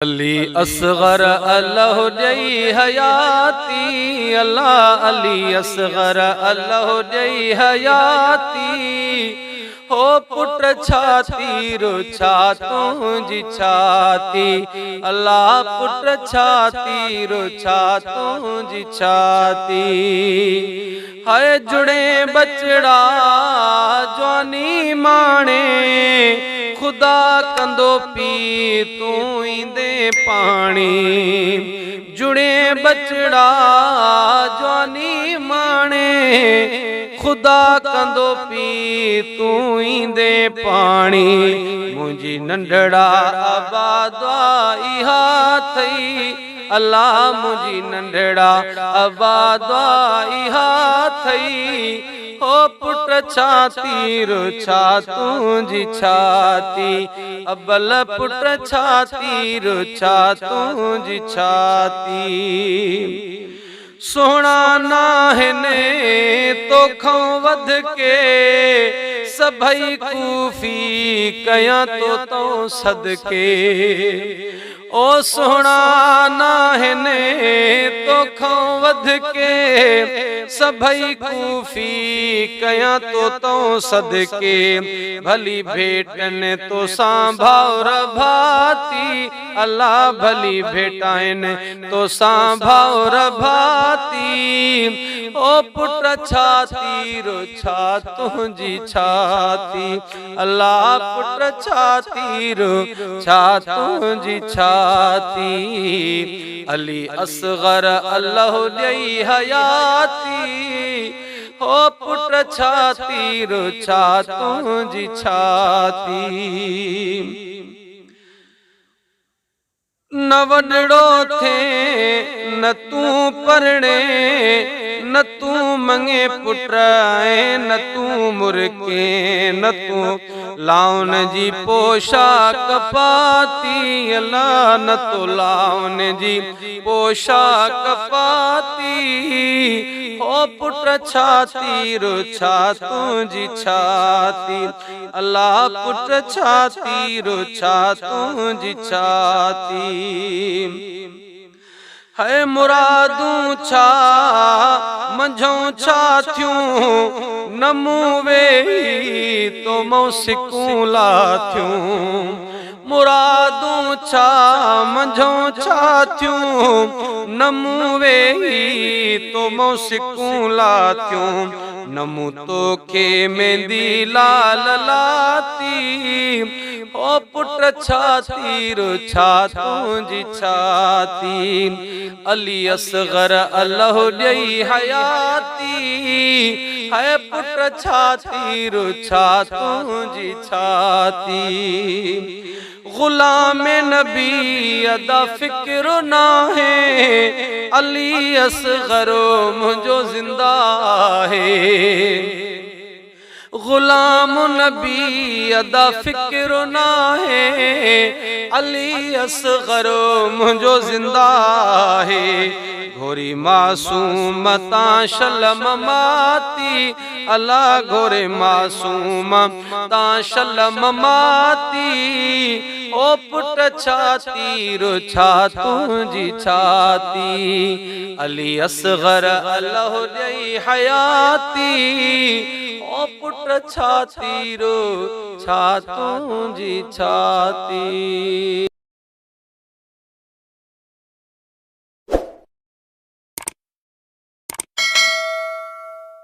अली असगर अल्लाह जई हयाती अल्लाह अली असगर अल्लाह जई हयाती हो पुट छाती रो छातूं छाती अल्लाह पुट छाती रो छातूं छाती है जुड़े बचड़ा जवानी माणे खुदा कंदो पी तू इंदे पानी जुड़े बचड़ा जवानी माणे खुदा कंदो पी तू इंदे पानी मुझी नंढड़ा आबादा इहा थई अल्लाह मुझी नंढड़ा आबादा इहा थई हो पुट छाती रो छातूं छाती अबल पुट छाती रो छातूं छाती सोना नाहने तो खो वध के सभई कूफी कया तो सदके ओ सोना नाहने तो खो वध के सभई कूफी कया तो सदके भली भेटन तो सांभावर भाती अल्लाह भली भेटाइन तो सांभावर भाती ओ पुट छाती रो छातूं छाती अल्लाह पुट छाती रो छातूं छाती अली असगर अल्लाह जई हयाती हो पुट छाती रो छातूं छाती न वडड़ो थे न तू परणे न तू मंगे पुट्राए न तू मुरके न तू लाउन जी पोशाक पाती अल्लाह न तो लाउन जी पोशाक पाती हो पुट छाती रो छातूं छाती अल्लाह पुट छाती रो छातूं छाती है मुरादूं छा मंझों छा थियूं नमू वे तो मौसिकूं ला थियूं मुरादूं छा मंझों छा थियूं नमू वे तो मौसिकूं ला थियूं नमू तो के मेंदी लाल लाती ओ पुट छाती रो छातूं छाती अली असगर अल्लाह जई हयाती है पुट छाती रो छातूं छाती गुलाम नबी अदा फिक्र ना है अली असगरो मुझो जिंदा है गुलाम नबी अदा फिक्र ना है अली असगरो मुझो जिंदा है घोरी मासूम ता शलम माती अल्लाह घोरे मासूम ता शलम माती ओ पुट छाती रो छातूं छाती अली असगर अल्लाह जई हयाती ओ पुट छाती रो छातूं छाती।